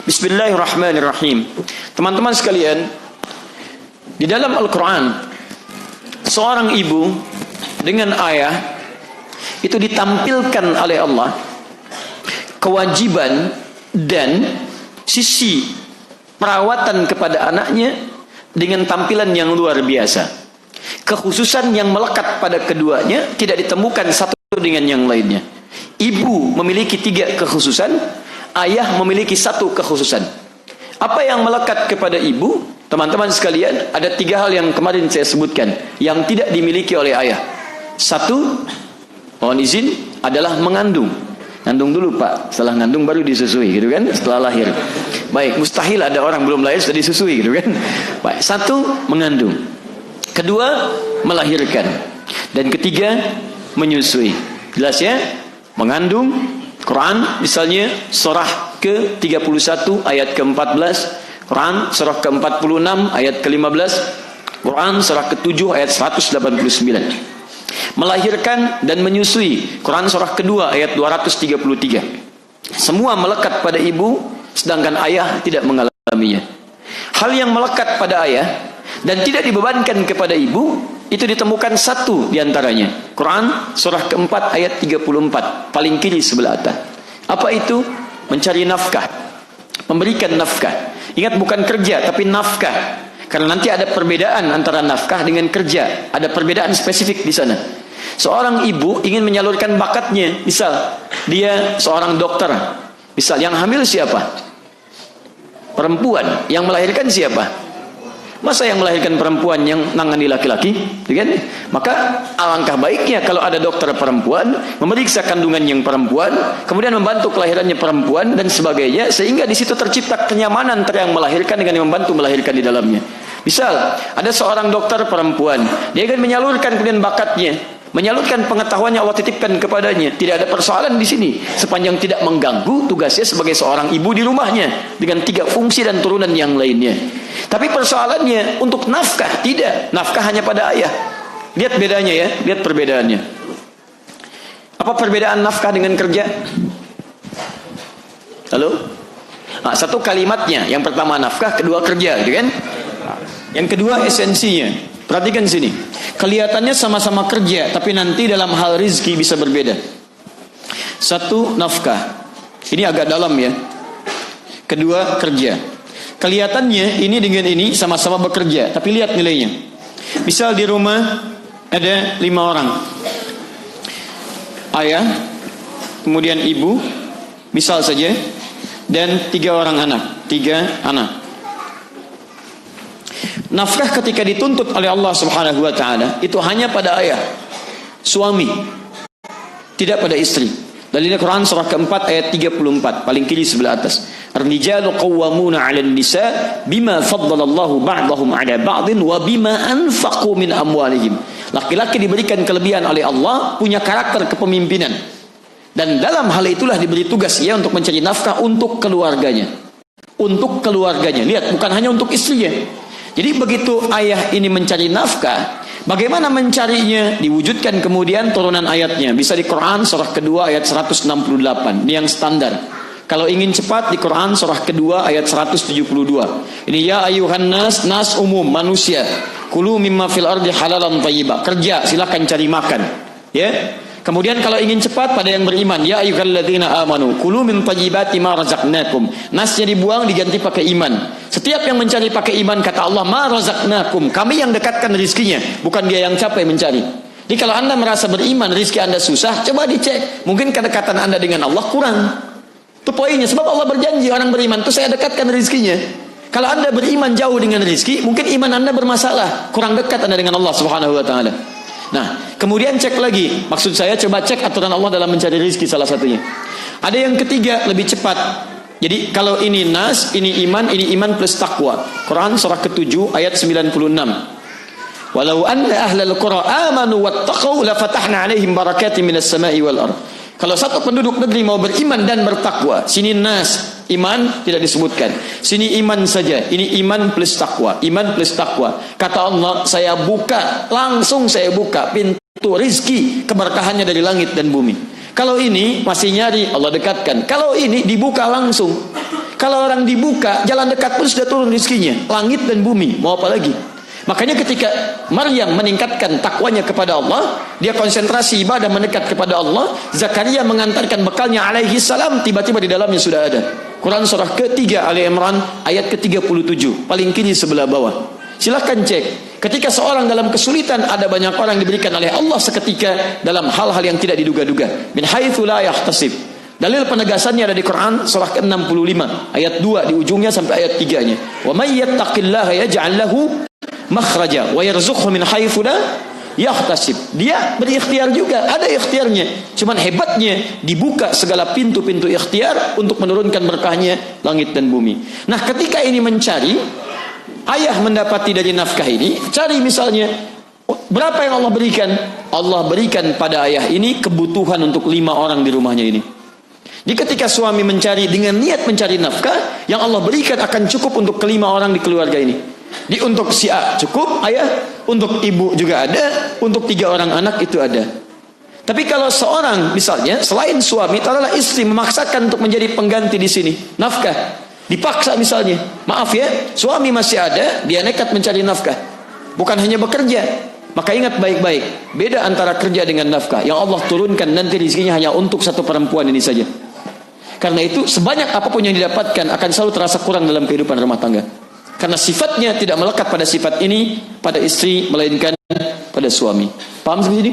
Bismillahirrahmanirrahim. Teman-teman sekalian, di dalam Al-Quran, seorang ibu dengan ayah itu ditampilkan oleh Allah kewajiban dan sisi perawatan kepada anaknya dengan tampilan yang luar biasa. Kekhususan yang melekat pada keduanya tidak ditemukan satu dengan yang lainnya. Ibu memiliki 3 kekhususan, ayah memiliki 1 kekhususan. Apa yang melekat kepada ibu? Teman-teman sekalian, ada 3 hal yang kemarin saya sebutkan yang tidak dimiliki oleh ayah. 1, mohon izin, adalah mengandung. Ngandung dulu Pak, setelah ngandung baru disusui gitu kan, setelah lahir. Baik, mustahil ada orang belum lahir sudah disusui gitu kan. Baik, 1, mengandung. 2, melahirkan. Dan 3, menyusui. Jelas ya? Mengandung, Quran misalnya surah ke-31 ayat ke-14, Quran surah ke-46 ayat ke-15, Quran surah ke-7 ayat 189. Melahirkan dan menyusui, Quran surah kedua ayat 233. Semua melekat pada ibu, sedangkan ayah tidak mengalaminya. Hal yang melekat pada ayah dan tidak dibebankan kepada ibu, itu ditemukan 1 diantaranya. Quran surah keempat ayat 34, paling kiri sebelah atas. Apa itu? Mencari nafkah, memberikan nafkah. Ingat, bukan kerja tapi nafkah, karena nanti ada perbedaan antara nafkah dengan kerja. Ada perbedaan spesifik di sana. Seorang ibu ingin menyalurkan bakatnya, misal dia seorang dokter, misal yang hamil siapa? Perempuan. Yang melahirkan siapa? Masa yang melahirkan perempuan yang nangani laki-laki, kan? Maka alangkah baiknya kalau ada dokter perempuan memeriksa kandungan yang perempuan, kemudian membantu kelahirannya perempuan dan sebagainya, sehingga di situ tercipta kenyamanan antara yang melahirkan dengan yang membantu melahirkan di dalamnya. Misal ada seorang dokter perempuan, dia akan menyalurkan kemudian bakatnya, menyalurkan pengetahuannya Allah titipkan kepadanya. Tidak ada persoalan di sini sepanjang tidak mengganggu tugasnya sebagai seorang ibu di rumahnya dengan 3 fungsi dan turunan yang lainnya. Tapi persoalannya untuk nafkah tidak. Nafkah hanya pada ayah. Lihat bedanya ya, lihat perbedaannya. Apa perbedaan nafkah dengan kerja? Halo? Nah, 1 kalimatnya, yang pertama nafkah, kedua kerja, gitu kan? Yang kedua esensinya. Perhatikan sini. Kelihatannya sama-sama kerja, tapi nanti dalam hal rizki bisa berbeda. 1, nafkah. Ini agak dalam ya. Kedua, kerja. Kelihatannya ini dengan ini sama-sama bekerja, tapi lihat nilainya. Misal di rumah ada 5 orang. Ayah, kemudian ibu, misal saja, dan 3 orang anak. 3 anak. Nafkah ketika dituntut oleh Allah Subhanahu wa taala itu hanya pada ayah, suami, tidak pada istri. Dalilnya Quran surah keempat ayat 34, paling kiri sebelah atas. Ar-rijalu qawwamuna 'alan nisa bima faddalallahu ba'dahum 'ala ba'din wa bima anfaqu min amwalihim. Laki-laki diberikan kelebihan oleh Allah, punya karakter kepemimpinan. Dan dalam hal itulah diberi tugas ia untuk mencari nafkah untuk keluarganya. Untuk keluarganya. Lihat, bukan hanya untuk istrinya. Jadi begitu ayah ini mencari nafkah, bagaimana mencarinya? Diwujudkan kemudian turunan ayatnya. Bisa di Quran surah kedua ayat 168. Ini yang standar. Kalau ingin cepat di Quran surah kedua ayat 172. Ini ya ayuhan nas, nas umum, manusia. Kulu mimma fil ardi halalan thayyibah. Kerja, silakan cari makan. Ya. Kemudian kalau ingin cepat pada yang beriman, ya ayyuhalladzina amanu kulu min thayyibati ma razaqnakum. Nasnya dibuang diganti pakai iman. Setiap yang mencari pakai iman, kata Allah, ma razaqnakum, kami yang dekatkan rizkinya, bukan dia yang capek mencari. Jadi kalau Anda merasa beriman, rizki Anda susah, coba dicek. Mungkin kedekatan Anda dengan Allah kurang. Itu poinnya, sebab Allah berjanji orang beriman itu saya dekatkan rizkinya. Kalau Anda beriman jauh dengan rizki, mungkin iman Anda bermasalah, kurang dekat Anda dengan Allah Subhanahu wa taala. Nah, kemudian cek lagi. Maksud saya coba cek aturan Allah dalam mencari rizki salah satunya. Ada yang ketiga, lebih cepat. Jadi kalau ini nas, ini iman plus takwa. Quran surah ke-7 ayat 96. Walau anna ahlal qura amanu wattaqau la fatahna 'alaihim barakatin minas sama'i wal ardh. Kalau satu penduduk negeri mau beriman dan bertakwa, sini nas, iman tidak disebutkan. Sini iman saja. Ini iman plus takwa. Iman plus takwa. Kata Allah, saya buka, langsung saya buka pintu rizki, keberkahannya dari langit dan bumi. Kalau ini masih nyari, Allah dekatkan. Kalau ini dibuka langsung. Kalau orang dibuka, jalan dekat pun sudah turun rezekinya. Langit dan bumi, mau apa lagi? Makanya ketika Maryam meningkatkan takwanya kepada Allah, dia konsentrasi ibadah mendekat kepada Allah, Zakaria mengantarkan bekalnya alaihi salam, tiba-tiba di dalamnya sudah ada. Quran surah ketiga Ali Imran ayat ke-37, paling kiri sebelah bawah. Silahkan cek. Ketika seorang dalam kesulitan, ada banyak orang yang diberikan oleh Allah seketika dalam hal-hal yang tidak diduga-duga. Min haitsu la yahtasib. Dalil penegasannya ada di Quran surah ke-65 ayat 2 di ujungnya sampai ayat 3-nya. Wa may yattaqillaha yaj'al lahu makhraja wa yarzuqhu min haitsu la yahtasib. Dia berikhtiar juga, ada ikhtiarnya. Cuman hebatnya dibuka segala pintu-pintu ikhtiar untuk menurunkan berkahnya langit dan bumi. Nah, ketika ini mencari, ayah mendapati dari nafkah ini, cari misalnya berapa yang Allah berikan? Allah berikan pada ayah ini kebutuhan untuk 5 orang di rumahnya ini. Jadi ketika suami mencari dengan niat mencari nafkah, yang Allah berikan akan cukup untuk ke-5 orang di keluarga ini. Di untuk si A cukup ayah, untuk ibu juga ada, untuk 3 orang anak itu ada. Tapi kalau seorang misalnya selain suami, taruhlah istri memaksakan untuk menjadi pengganti di sini nafkah, dipaksa misalnya, maaf ya, suami masih ada, dia nekat mencari nafkah, bukan hanya bekerja. Maka ingat baik-baik, beda antara kerja dengan nafkah. Yang Allah turunkan nanti rezekinya hanya untuk satu perempuan ini saja. Karena itu sebanyak apapun yang didapatkan akan selalu terasa kurang dalam kehidupan rumah tangga. Karena sifatnya tidak melekat pada sifat ini pada istri, melainkan pada suami. Paham sampai sini?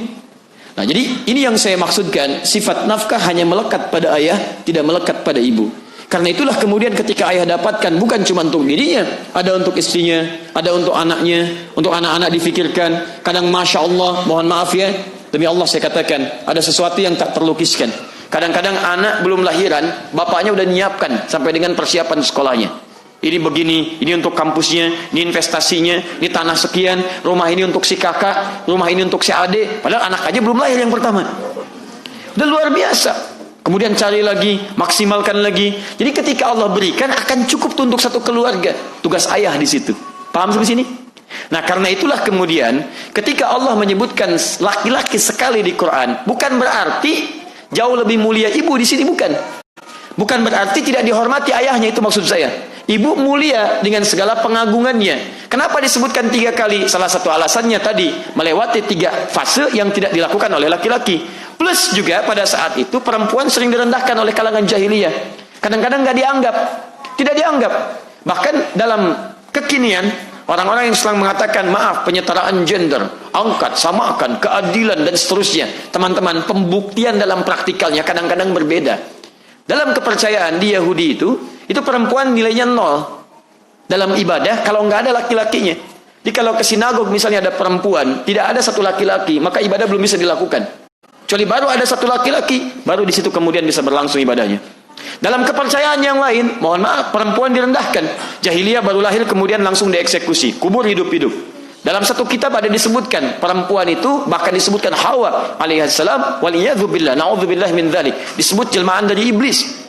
Nah, jadi ini yang saya maksudkan, sifat nafkah hanya melekat pada ayah, tidak melekat pada ibu. Karena itulah kemudian ketika ayah dapatkan, bukan cuma untuk dirinya, ada untuk istrinya, ada untuk anaknya, untuk anak-anak difikirkan. Kadang Masya Allah, mohon maaf ya, demi Allah saya katakan, ada sesuatu yang tak terlukiskan. Kadang-kadang anak belum lahiran, bapaknya udah nyiapkan sampai dengan persiapan sekolahnya. Ini begini, ini untuk kampusnya, ini investasinya, ini tanah sekian, rumah ini untuk si kakak, rumah ini untuk si adik. Padahal anak aja belum lahir yang pertama. Udah luar biasa. Kemudian cari lagi, maksimalkan lagi. Jadi ketika Allah berikan akan cukup untuk satu keluarga. Tugas ayah di situ. Paham sampai sini? Nah, karena itulah kemudian ketika Allah menyebutkan laki-laki sekali di Quran, bukan berarti jauh lebih mulia ibu di sini, bukan. Bukan berarti tidak dihormati ayahnya, itu maksud saya. Ibu mulia dengan segala pengagungannya. Kenapa disebutkan 3 kali? Salah satu alasannya tadi, melewati 3 fase yang tidak dilakukan oleh laki-laki. Plus juga pada saat itu perempuan sering direndahkan oleh kalangan jahiliyah. Kadang-kadang nggak dianggap, tidak dianggap. Bahkan dalam kekinian, orang-orang yang sedang mengatakan maaf, penyetaraan gender, angkat, samakan, keadilan dan seterusnya. Teman-teman, pembuktian dalam praktikalnya kadang-kadang berbeda. Dalam kepercayaan di Yahudi itu perempuan nilainya 0 dalam ibadah kalau nggak ada laki-lakinya. Jadi kalau ke sinagog misalnya ada perempuan, tidak ada satu laki-laki, maka ibadah belum bisa dilakukan. Kecuali baru ada satu laki-laki, baru di situ kemudian bisa berlangsung ibadahnya. Dalam kepercayaan yang lain, mohon maaf, perempuan direndahkan. Jahiliyah baru lahir kemudian langsung dieksekusi, kubur hidup-hidup. Dalam satu kitab ada disebutkan perempuan itu, bahkan disebutkan Hawa alaihissalam, waliyadzubillah, na'udzubillah min dzalik, disebut jelmaan dari iblis,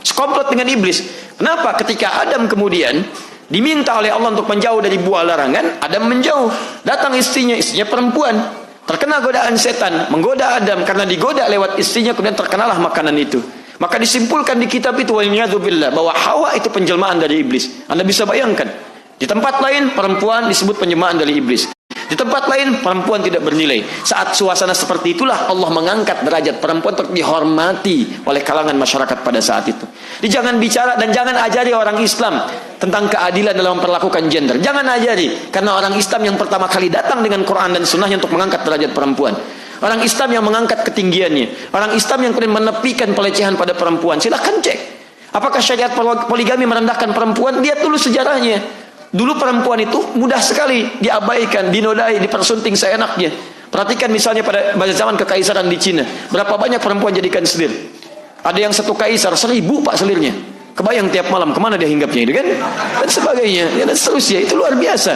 sekomplot dengan iblis. Kenapa? Ketika Adam kemudian diminta oleh Allah untuk menjauh dari buah larangan, Adam menjauh. Datang istrinya perempuan, terkena godaan setan, menggoda Adam. Karena digoda lewat istrinya, kemudian terkenalah makanan itu. Maka disimpulkan di kitab itu waliyadzubillah, bahwa Hawa itu penjelmaan dari iblis. Anda bisa bayangkan. Di tempat lain perempuan disebut penjelmaan dari iblis. Di tempat lain perempuan tidak bernilai. Saat suasana seperti itulah Allah mengangkat derajat perempuan untuk dihormati oleh kalangan masyarakat pada saat itu. Jadi jangan bicara dan jangan ajari orang Islam tentang keadilan dalam memperlakukan gender. Jangan ajari, karena orang Islam yang pertama kali datang dengan Quran dan Sunnahnya untuk mengangkat derajat perempuan. Orang Islam yang mengangkat ketinggiannya. Orang Islam yang kemudian menepikan pelecehan pada perempuan. Silahkan cek. Apakah syariat poligami merendahkan perempuan? Lihat dulu sejarahnya. Dulu perempuan itu mudah sekali diabaikan, dinodai, dipersunting seenaknya. Perhatikan misalnya pada zaman kekaisaran di Cina, berapa banyak perempuan jadikan selir. Ada yang satu kaisar 1000 pak selirnya. Kebayang tiap malam kemana dia hinggapnya itu kan? Dan sebagainya, ya, dan seterusnya. Itu luar biasa.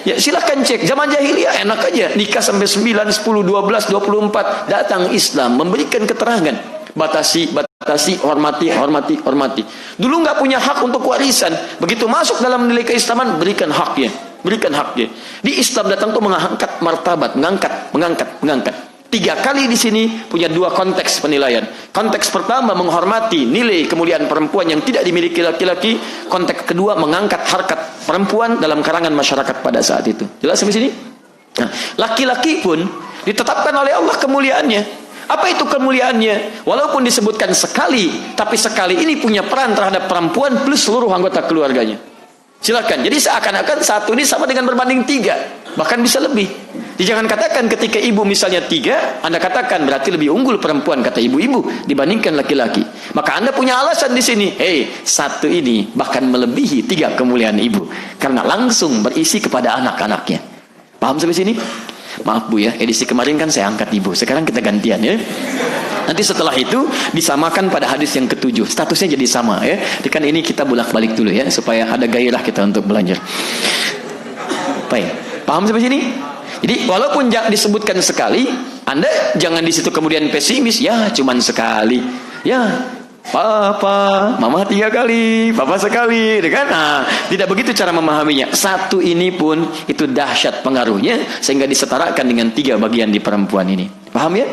Ya silahkan cek. Zaman jahiliyah enak aja, nikah sampai 9, 10, 12, 24. Datang Islam memberikan keterangan. Batasi, hormati. Dulu nggak punya hak untuk warisan. Begitu masuk dalam nilai keislaman, berikan haknya. Di Islam datang tuh mengangkat martabat, mengangkat. Tiga kali di sini punya dua konteks penilaian. Konteks pertama menghormati nilai kemuliaan perempuan yang tidak dimiliki laki-laki. Konteks kedua mengangkat harkat perempuan dalam kalangan masyarakat pada saat itu. Jelas sampai sini? Nah, laki-laki pun ditetapkan oleh Allah kemuliaannya. Apa itu kemuliaannya? Walaupun disebutkan sekali, tapi sekali ini punya peran terhadap perempuan plus seluruh anggota keluarganya. Silakan. Jadi seakan-akan satu ini sama dengan berbanding tiga, bahkan bisa lebih. Jadi jangan katakan ketika ibu misalnya tiga, Anda katakan berarti lebih unggul perempuan kata ibu-ibu dibandingkan laki-laki. Maka Anda punya alasan di sini. Satu ini bahkan melebihi tiga kemuliaan ibu karena langsung berisi kepada anak-anaknya. Paham sampai sini? Maaf Bu ya, edisi kemarin kan saya angkat ibu. Sekarang kita gantian ya. Nanti setelah itu disamakan pada hadis yang ketujuh. Statusnya jadi sama ya. Kan ini kita bolak-balik dulu ya supaya ada gairah kita untuk belajar. Baik. Paham sampai sini? Jadi walaupun disebutkan sekali, Anda jangan di situ kemudian pesimis, ya cuman sekali. Ya, Papa, Mama 3 kali, Papa sekali, kan? Nah, tidak begitu cara memahaminya. Satu ini pun itu dahsyat pengaruhnya sehingga disetarakan dengan 3 bagian di perempuan ini. Paham ya?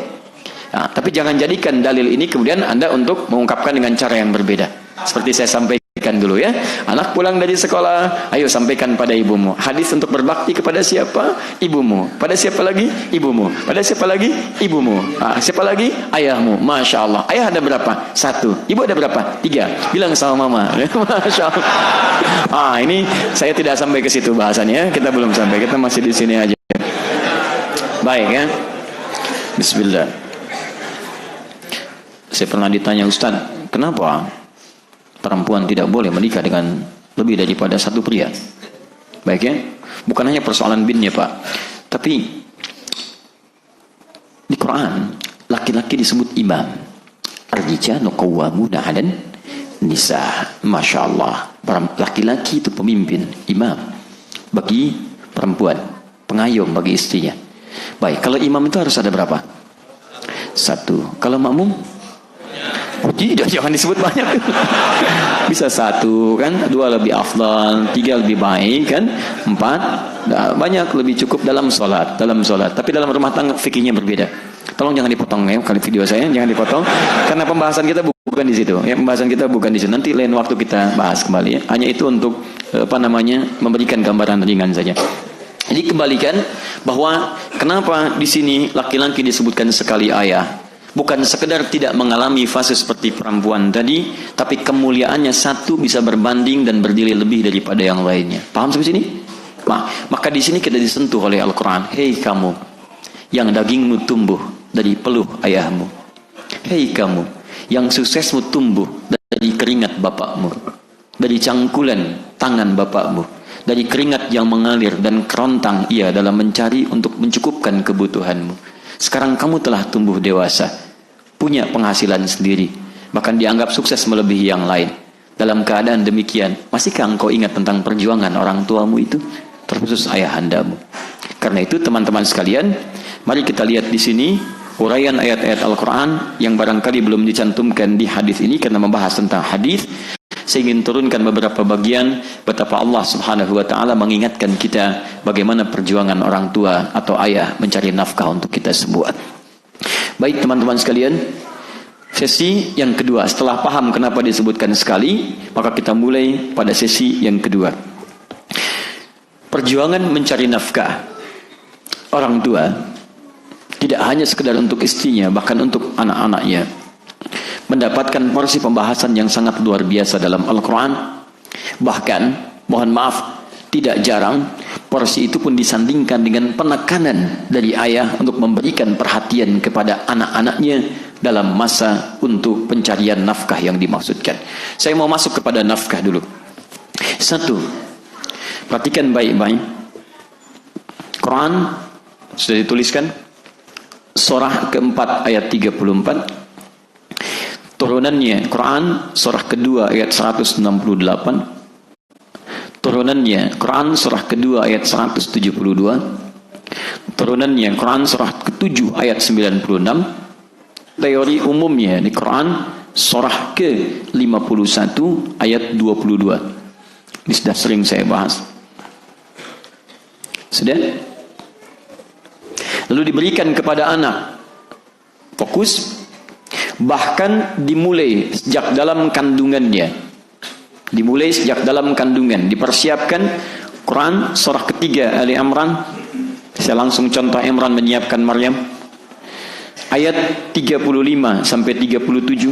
Nah, tapi jangan jadikan dalil ini kemudian Anda untuk mengungkapkan dengan cara yang berbeda. Seperti saya sampaikan dulu ya. Anak pulang dari sekolah, ayo sampaikan pada ibumu. Hadis untuk berbakti kepada siapa? Ibumu. Pada siapa lagi? Ibumu. Pada siapa lagi? Ibumu. Siapa lagi? Ayahmu. Masya Allah. Ayah ada berapa? 1. Ibu ada berapa? 3. Bilang sama mama. Masya Allah. Ini saya tidak sampai ke situ bahasannya. Kita belum sampai. Kita masih di sini aja. Baik ya. Bismillah. Saya pernah ditanya, Ustaz, kenapa perempuan tidak boleh menikah dengan lebih daripada satu pria? Baik ya, bukan hanya persoalan binnya Pak, tapi di Quran laki-laki disebut imam. Ar-rijalu qawwamuna 'alan nisa. Masya Allah, laki-laki itu pemimpin, imam bagi perempuan, pengayom bagi istrinya. Baik, kalau imam itu harus ada berapa? 1. Kalau makmum? Tidak, jangan disebut banyak. Bisa 1 kan, 2 lebih afdal, 3 lebih baik kan, 4 banyak lebih cukup dalam sholat. Tapi dalam rumah tangga fikihnya berbeda. Tolong jangan dipotong ya, kali video saya jangan dipotong karena pembahasan kita bukan di situ. Ya, pembahasan kita bukan di situ. Nanti lain waktu kita bahas kembali ya. Hanya itu untuk memberikan gambaran ringan saja. Jadi kembalikan bahwa kenapa di sini laki-laki disebutkan sekali ayah. Bukan sekedar tidak mengalami fase seperti perempuan tadi, tapi kemuliaannya satu bisa berbanding dan berdiri lebih daripada yang lainnya. Paham sampai sini? Maka di sini kita disentuh oleh Al-Quran. Hei kamu, yang dagingmu tumbuh dari peluh ayahmu. Hei kamu, yang suksesmu tumbuh dari keringat bapakmu, dari cangkulan tangan bapakmu, dari keringat yang mengalir dan kerontang ia dalam mencari untuk mencukupkan kebutuhanmu. Sekarang kamu telah tumbuh dewasa, punya penghasilan sendiri, bahkan dianggap sukses melebihi yang lain. Dalam keadaan demikian, masihkah engkau ingat tentang perjuangan orang tuamu itu, terkhusus ayahandamu? Karena itu teman-teman sekalian, mari kita lihat di sini uraian ayat-ayat Al-Quran yang barangkali belum dicantumkan di hadis ini karena membahas tentang hadis. Saya ingin turunkan beberapa bagian betapa Allah Subhanahu wa taala mengingatkan kita bagaimana perjuangan orang tua atau ayah mencari nafkah untuk kita semua. Baik teman-teman sekalian, sesi yang kedua setelah paham kenapa disebutkan sekali, maka kita mulai pada sesi yang kedua. Perjuangan mencari nafkah orang tua tidak hanya sekedar untuk istrinya, bahkan untuk anak-anaknya, mendapatkan porsi pembahasan yang sangat luar biasa dalam Al-Quran. Bahkan, mohon maaf, tidak jarang porsi itu pun disandingkan dengan penekanan dari ayah untuk memberikan perhatian kepada anak-anaknya dalam masa untuk pencarian nafkah yang dimaksudkan. Saya mau masuk kepada nafkah dulu. 1. Perhatikan baik-baik. Quran sudah dituliskan surah keempat ayat 34. Turunannya Quran surah kedua ayat 168. Turunannya Quran surah kedua ayat 172. Turunannya Quran surah ke-7 ayat 96. Teori umumnya di Quran surah ke-51 ayat 22. Ini sudah sering saya bahas. Sudah? Lalu diberikan kepada anak fokus, bahkan dimulai sejak dalam kandungannya. Dimulai sejak dalam kandungan, dipersiapkan. Quran surah ketiga Ali Imran. Saya langsung contoh Imran menyiapkan Maryam. Ayat 35 sampai 37.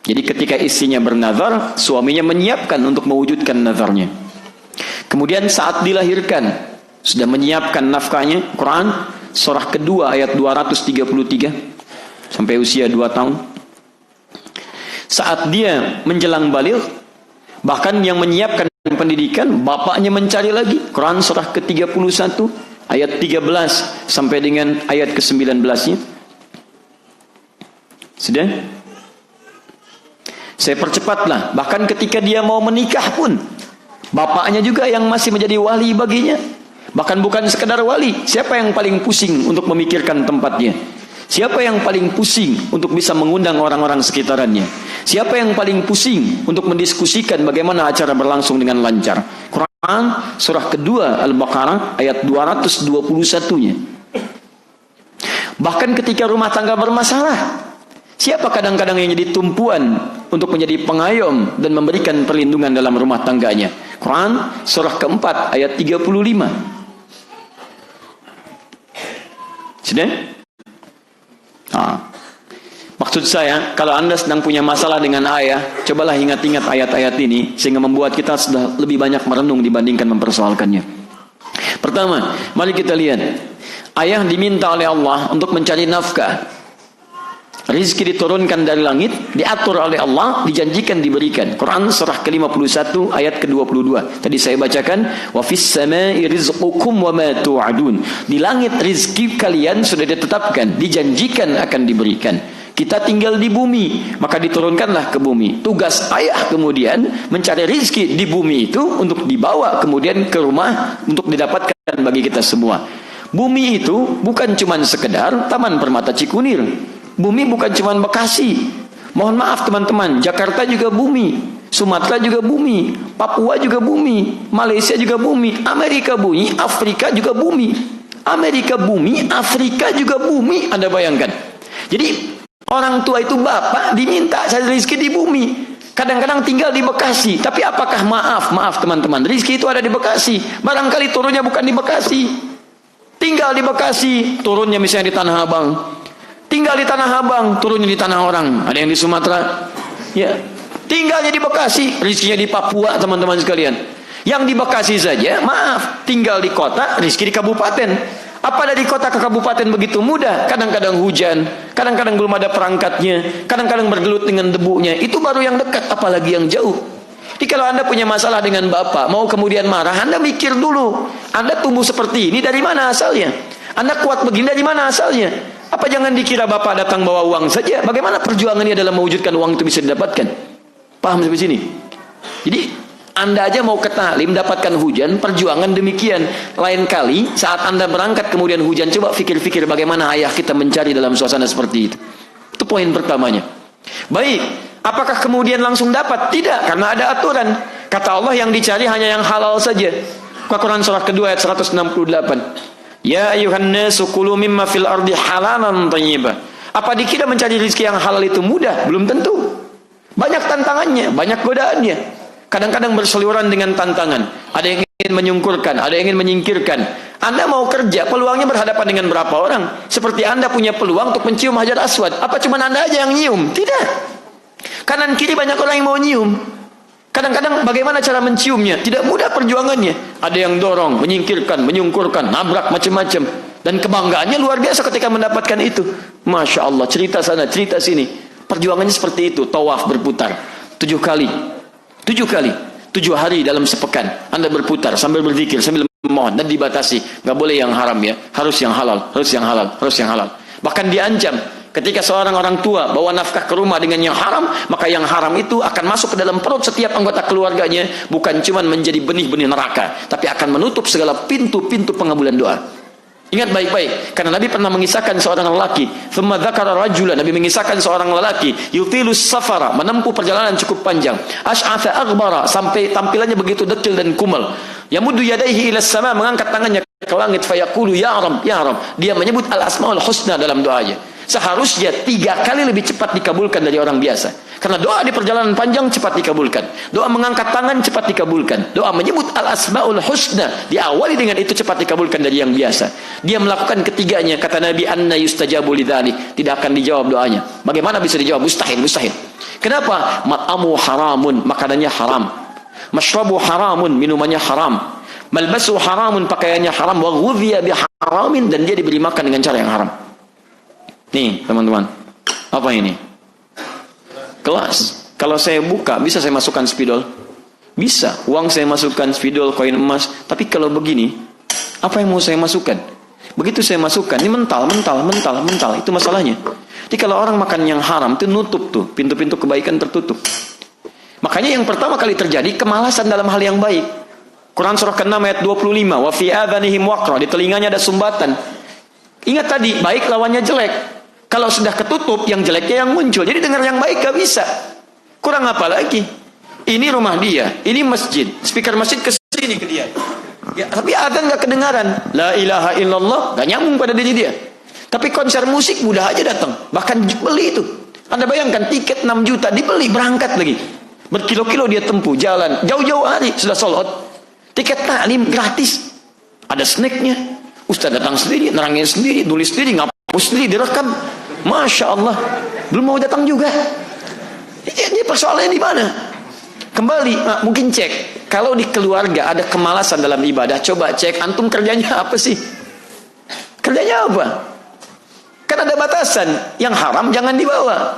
Jadi ketika istrinya bernazar, suaminya menyiapkan untuk mewujudkan nazarnya. Kemudian saat dilahirkan, sudah menyiapkan nafkahnya. Quran surah kedua ayat 233 sampai usia 2 tahun. Saat dia menjelang baligh, bahkan yang menyiapkan pendidikan, bapaknya mencari lagi. Quran surah ke-31 ayat 13 sampai dengan ayat ke-19-nya. Sudah? Saya percepatlah. Bahkan ketika dia mau menikah pun, bapaknya juga yang masih menjadi wali baginya. Bahkan bukan sekadar wali. Siapa yang paling pusing untuk memikirkan tempatnya? Siapa yang paling pusing untuk bisa mengundang orang-orang sekitarannya? Siapa yang paling pusing untuk mendiskusikan bagaimana acara berlangsung dengan lancar? Quran surah kedua Al-Baqarah ayat 221-nya. Bahkan ketika rumah tangga bermasalah, siapa kadang-kadang yang jadi tumpuan untuk menjadi pengayom dan memberikan perlindungan dalam rumah tangganya? Quran surah keempat ayat 35. Sudah? Maksud saya, kalau Anda sedang punya masalah dengan ayah, cobalah ingat-ingat ayat-ayat ini, sehingga membuat kita sudah lebih banyak merenung dibandingkan mempersoalkannya. Pertama, mari kita lihat. Ayah diminta oleh Allah untuk mencari nafkah. Rizki diturunkan dari langit, diatur oleh Allah, dijanjikan diberikan. Quran surah ke-51 ayat ke-22. Tadi saya bacakan, wa fis samai rizqukum wa ma tu'adun. Di langit rizki kalian sudah ditetapkan, dijanjikan akan diberikan. Kita tinggal di bumi, maka diturunkanlah ke bumi. Tugas ayah kemudian mencari rizki di bumi itu untuk dibawa kemudian ke rumah untuk didapatkan bagi kita semua. Bumi itu bukan cuma sekedar Taman Permata Cikunir. Bumi bukan cuma Bekasi. Mohon maaf teman-teman, Jakarta juga bumi, Sumatera juga bumi, Papua juga bumi, Malaysia juga bumi, Amerika bumi, Afrika juga bumi. Amerika bumi, Afrika juga bumi. Anda bayangkan. Jadi orang tua itu bapak diminta cari rezeki di bumi. Kadang-kadang tinggal di Bekasi, tapi apakah maaf teman-teman, rezeki itu ada di Bekasi. Barangkali turunnya bukan di Bekasi. Tinggal di Bekasi, turunnya misalnya di Tanah Abang. Tinggal di Tanah Abang, turunnya di tanah orang. Ada yang di Sumatera. Ya. Tinggalnya di Bekasi, rezekinya di Papua, teman-teman sekalian. Yang di Bekasi saja, maaf, tinggal di kota, rezeki di kabupaten. Apa dari kota ke kabupaten begitu mudah? Kadang-kadang hujan, kadang-kadang belum ada perangkatnya, kadang-kadang bergelut dengan debunya. Itu baru yang dekat, apalagi yang jauh. Jadi kalau Anda punya masalah dengan bapak, mau kemudian marah, Anda mikir dulu. Anda tumbuh seperti ini, dari mana asalnya? Anda kuat begini, dari mana asalnya? Apa jangan dikira bapak datang bawa uang saja? Bagaimana perjuangannya dalam mewujudkan uang itu bisa didapatkan? Paham sampai sini? Jadi Anda aja mau ke taklim dapatkan hujan, perjuangan demikian. Lain kali saat Anda berangkat kemudian hujan, coba pikir-pikir bagaimana ayah kita mencari dalam suasana seperti itu. Itu poin pertamanya. Baik, apakah kemudian langsung dapat? Tidak, karena ada aturan. Kata Allah yang dicari hanya yang halal saja. Quran surah kedua ayat 168. Ya ayuhan nasu kulu mimma fil ardi halalan thayyibah. Apa dikira mencari rezeki yang halal itu mudah? Belum tentu. Banyak tantangannya, banyak godaannya. Kadang-kadang berseliweran dengan tantangan. Ada yang ingin menyungkurkan, ada yang ingin menyingkirkan. Anda mau kerja, peluangnya berhadapan dengan berapa orang? Seperti Anda punya peluang untuk mencium Hajar Aswad. Apa cuma Anda aja yang nyium? Tidak. Kanan kiri banyak orang yang mau nyium. Kadang-kadang bagaimana cara menciumnya? Tidak mudah perjuangannya. Ada yang dorong, menyingkirkan, menyungkurkan, nabrak macam-macam. Dan kebanggaannya luar biasa ketika mendapatkan itu. Masya Allah, cerita sana, cerita sini. Perjuangannya seperti itu. Tawaf berputar 7 kali. 7 kali. 7 hari dalam sepekan. Anda berputar sambil berzikir, sambil memohon. Dan dibatasi. Gak boleh yang haram ya. Harus yang halal, harus yang halal, harus yang halal. Bahkan diancam. Ketika seorang orang tua bawa nafkah ke rumah dengan yang haram, maka yang haram itu akan masuk ke dalam perut setiap anggota keluarganya, bukan cuma menjadi benih-benih neraka, tapi akan menutup segala pintu-pintu pengabulan doa. Ingat baik-baik, karena Nabi pernah mengisahkan seorang lelaki, thumma dzakara rajulan, Nabi mengisahkan seorang lelaki, yutilus safara, menempuh perjalanan cukup panjang, asy'atha aghbara, sampai tampilannya begitu dekil dan kumal, yamuddu yadayhi ila sama, mengangkat tangannya ke langit fayaqulu ya Rabb, ya Rabb. Dia menyebut al-asmaul husna dalam doanya. Seharusnya 3 kali lebih cepat dikabulkan dari orang biasa. Karena doa di perjalanan panjang cepat dikabulkan. Doa mengangkat tangan cepat dikabulkan. Doa menyebut al-asmaul husna diawali dengan itu cepat dikabulkan dari yang biasa. Dia melakukan ketiganya, kata Nabi, anna yustajabu lidzalik, tidak akan dijawab doanya. Bagaimana bisa dijawab? Mustahil, mustahil. Kenapa? Mat'amu haramun, makanannya haram. Mashrabu haramun, minumannya haram. Malbasu haramun, pakaiannya haram. Wa ghudhiya biharamin, dan dia diberi makan dengan cara yang haram. Nih, teman-teman. Apa ini? Kelas. Kalau saya buka, bisa saya masukkan spidol? Bisa. Uang saya masukkan, spidol, koin emas. Tapi kalau begini, apa yang mau saya masukkan? Begitu saya masukkan, ini mental. Itu masalahnya. Jadi kalau orang makan yang haram, itu nutup tuh. Pintu-pintu kebaikan tertutup. Makanya yang pertama kali terjadi, kemalasan dalam hal yang baik. Quran surah ke-6 ayat 25. Wa fi adhanihim waqra. Di telinganya ada sumbatan. Ingat tadi, baik lawannya jelek. Kalau sudah ketutup, yang jeleknya yang muncul. Jadi dengar yang baik gak bisa. Kurang apa lagi? Ini rumah dia, ini masjid. Speaker masjid ke sini ke dia. Ya, tapi adzan gak kedengaran. La ilaha illallah gak nyambung pada diri dia. Tapi konser musik mudah aja datang. Bahkan beli itu. Anda bayangkan tiket 6 juta dibeli, berangkat lagi. Berkilo-kilo dia tempuh jalan. Jauh-jauh hari sudah sold out. Tiket taklim gratis. Ada snacknya. Ustaz datang sendiri, nerangin sendiri, tulis sendiri, ngapus sendiri, direkam. Masya Allah, belum mau datang juga. Ini persoalannya di mana? Kembali, mungkin cek. Kalau di keluarga ada kemalasan dalam ibadah, coba cek antum kerjanya apa sih? Kerjanya apa? Kan ada batasan. Yang haram jangan dibawa.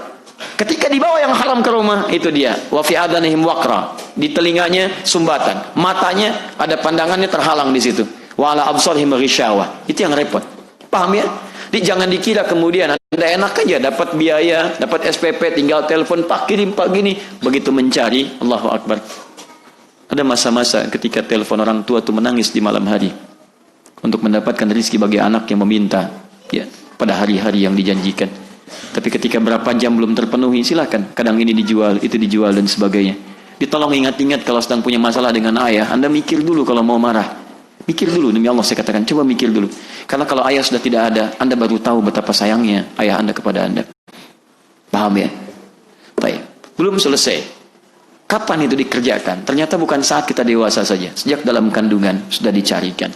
Ketika dibawa yang haram ke rumah, itu dia. Wa fi adanihim waqra. Di telinganya sumbatan, matanya ada pandangannya terhalang di situ. Wa ala absarihim ghishawa. Itu yang repot. Paham ya? Jadi jangan dikira kemudian Anda enak aja dapat biaya, dapat SPP, tinggal telepon Pak kirim Pak gini. Begitu mencari, Allahu Akbar. Ada masa-masa ketika telepon orang tua itu menangis di malam hari untuk mendapatkan rezeki bagi anak yang meminta ya pada hari-hari yang dijanjikan. Tapi ketika berapa jam belum terpenuhi, silakan. Kadang ini dijual, itu dijual dan sebagainya. Ditolong ingat-ingat kalau sedang punya masalah dengan ayah, Anda mikir dulu kalau mau marah. Mikir dulu, demi Allah saya katakan, coba mikir dulu. Karena kalau ayah sudah tidak ada, Anda baru tahu betapa sayangnya ayah Anda kepada Anda. Paham ya? Baik. Belum selesai. Kapan itu dikerjakan? Ternyata bukan saat kita dewasa saja. Sejak dalam kandungan sudah dicarikan.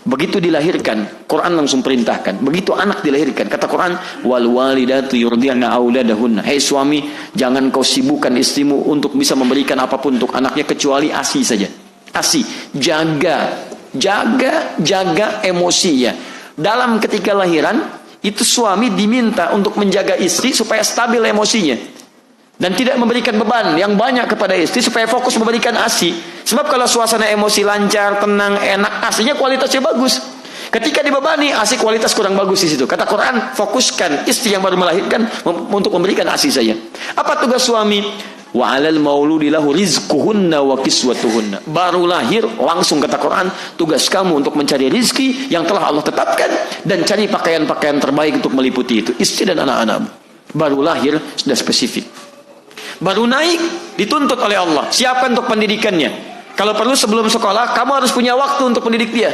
Begitu dilahirkan, Quran langsung perintahkan. Begitu anak dilahirkan, kata Quran, wal walidatu yurdi'na auladahunna. Hei suami, jangan kau sibukkan istrimu untuk bisa memberikan apapun untuk anaknya kecuali ASI saja. ASI, jaga emosinya. Dalam ketika lahiran, itu suami diminta untuk menjaga istri supaya stabil emosinya. Dan tidak memberikan beban yang banyak kepada istri supaya fokus memberikan ASI. Sebab kalau suasana emosi lancar, tenang, enak, ASInya kualitasnya bagus. Ketika dibebani, ASI kualitas kurang bagus di situ. Kata Quran, fokuskan istri yang baru melahirkan untuk memberikan ASI saja. Apa tugas suami? Wa 'alal mauludi lahu rizquhunna wa kiswatuhunna. Baru lahir, langsung kata Quran, tugas kamu untuk mencari rizki yang telah Allah tetapkan dan cari pakaian-pakaian terbaik untuk meliputi itu, istri dan anak-anak. Baru lahir sudah spesifik. Baru naik dituntut oleh Allah, siapkan untuk pendidikannya. Kalau perlu sebelum sekolah kamu harus punya waktu untuk mendidik dia.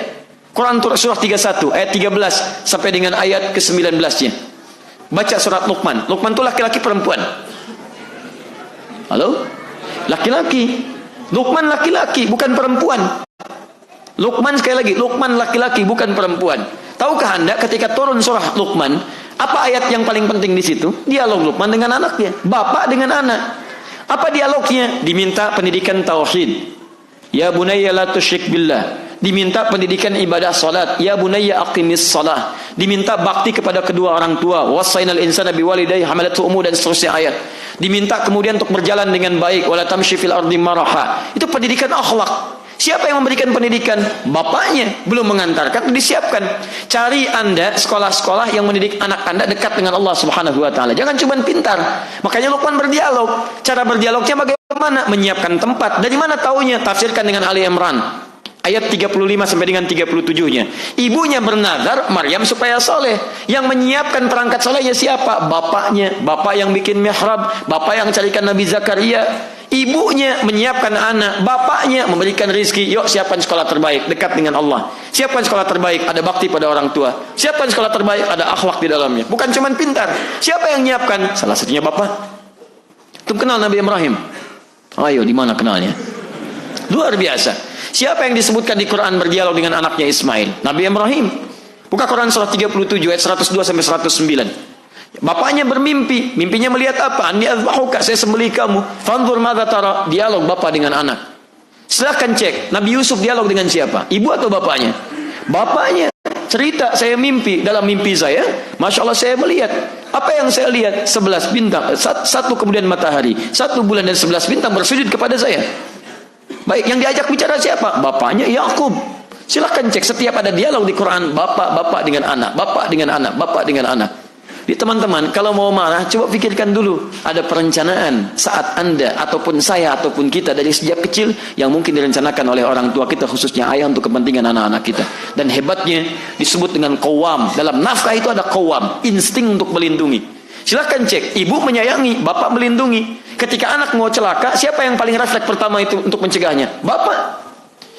Quran surah 31 ayat 13 sampai dengan ayat ke-19-nya. Baca surat Luqman. Luqman itu laki-laki perempuan? Halo? Laki-laki. Luqman laki-laki, bukan perempuan. Luqman sekali lagi, Luqman laki-laki, bukan perempuan. Tahukah Anda ketika turun surah Luqman, apa ayat yang paling penting di situ? Dialog Luqman dengan anaknya, bapak dengan anak. Apa dialognya? Diminta pendidikan tauhid. Ya bunayya la tusyrik billah. Diminta pendidikan ibadah salat. Ya bunayya aqimis salah. Diminta bakti kepada kedua orang tua. Wasainal insana biwalidayhi hamalatu ummu, dan seterusnya ayat. Diminta kemudian untuk berjalan dengan baik. Wala tamshi fil ardi maraha. Itu pendidikan akhlak. Siapa yang memberikan pendidikan? Bapaknya. Belum mengantarkan, disiapkan. Cari Anda sekolah-sekolah yang mendidik anak Anda dekat dengan Allah Subhanahu wa taala. Jangan cuma pintar. Makanya Luqman berdialog. Cara berdialognya bagaimana? Menyiapkan tempat. Dari mana taunya? Tafsirkan dengan Ali Imran ayat 35 sampai dengan 37-nya. Ibunya bernazar Maryam supaya soleh. Yang menyiapkan perangkat solehnya siapa? Bapaknya. Bapak yang bikin mihrab, bapak yang carikan Nabi Zakaria. Ibunya menyiapkan anak, bapaknya memberikan rizki. Yuk siapkan sekolah terbaik, dekat dengan Allah. Siapkan sekolah terbaik, ada bakti pada orang tua. Siapkan sekolah terbaik, ada akhlak di dalamnya. Bukan cuma pintar. Siapa yang menyiapkan? Salah satunya bapak. Itu kenal Nabi Ibrahim. Ayo, di mana kenalnya? Luar biasa. Siapa yang disebutkan di Quran berdialog dengan anaknya Ismail? Nabi Ibrahim. Buka Quran surah 37 ayat 102 sampai 109. Bapaknya bermimpi. Mimpinya melihat apa? Anni azbahuka, saya sembelih kamu. Fanzur madza tara. Dialog bapak dengan anak. Silahkan cek. Nabi Yusuf dialog dengan siapa? Ibu atau bapaknya? Bapaknya. Cerita, saya mimpi. Dalam mimpi saya, Masya Allah saya melihat. Apa yang saya lihat? 11 bintang. Satu kemudian matahari. 1 bulan dan 11 bintang bersujud kepada saya. Baik, yang diajak bicara siapa? Bapaknya Yakub. Silahkan cek setiap ada dialog di Quran, bapak dengan anak, bapak dengan anak, bapak dengan anak. Di teman-teman, kalau mau marah, coba pikirkan dulu. Ada perencanaan saat Anda, ataupun saya, ataupun kita dari sejak kecil, yang mungkin direncanakan oleh orang tua kita, khususnya ayah untuk kepentingan anak-anak kita. Dan hebatnya, disebut dengan qawam. Dalam nafkah itu ada qawam, insting untuk melindungi. Silahkan cek, ibu menyayangi, bapak melindungi. Ketika anak mau celaka, siapa yang paling refleks pertama itu untuk mencegahnya? Bapak.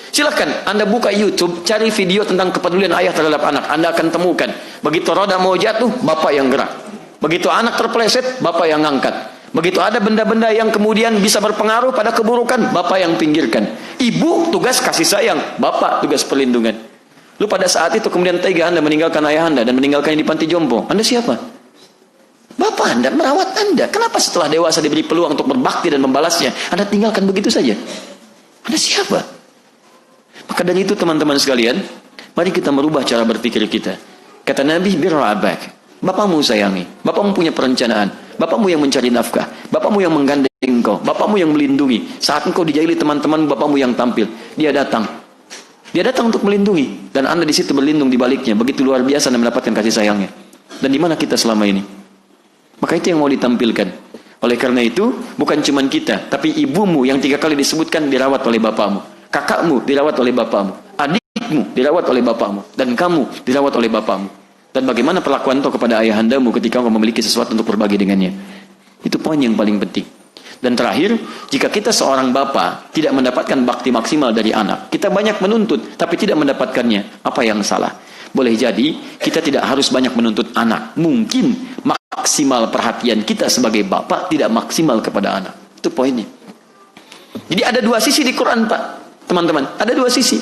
Silahkan Anda buka YouTube, cari video tentang kepedulian ayah terhadap anak. Anda akan temukan. Begitu roda mau jatuh, bapak yang gerak. Begitu anak terpeleset, bapak yang ngangkat. Begitu ada benda-benda yang kemudian bisa berpengaruh pada keburukan, bapak yang pinggirkan. Ibu tugas kasih sayang, bapak tugas perlindungan. Lu pada saat itu kemudian tega Anda meninggalkan ayah Anda dan meninggalkannya di panti jompo. Anda siapa? Bapak Anda merawat Anda. Kenapa setelah dewasa diberi peluang untuk berbakti dan membalasnya, Anda tinggalkan begitu saja? Anda siapa? Maka dari itu teman-teman sekalian, mari kita merubah cara berpikir kita. Kata Nabi, birra abak. Bapakmu sayangi. Bapakmu punya perencanaan. Bapakmu yang mencari nafkah. Bapakmu yang menggandeng engkau. Bapakmu yang melindungi. Saat engkau dijahili teman-teman, bapakmu yang tampil. Dia datang. Dia datang untuk melindungi. Dan Anda di situ berlindung di baliknya. Begitu luar biasa Anda mendapatkan kasih sayangnya. Dan di mana kita selama ini? Maka itu yang mau ditampilkan. Oleh karena itu, bukan cuma kita, tapi ibumu yang 3 kali disebutkan dirawat oleh bapakmu. Kakakmu dirawat oleh bapakmu. Adikmu dirawat oleh bapakmu. Dan kamu dirawat oleh bapakmu. Dan bagaimana perlakuan kau kepada ayahandamu ketika kau memiliki sesuatu untuk berbagi dengannya. Itu poin yang paling penting. Dan terakhir, jika kita seorang bapak tidak mendapatkan bakti maksimal dari anak, kita banyak menuntut, tapi tidak mendapatkannya. Apa yang salah? Boleh jadi kita tidak harus banyak menuntut anak. Mungkin maksimal perhatian kita sebagai bapak tidak maksimal kepada anak. Itu poinnya. Jadi ada 2 sisi di Quran, Pak. Teman-teman, ada 2 sisi.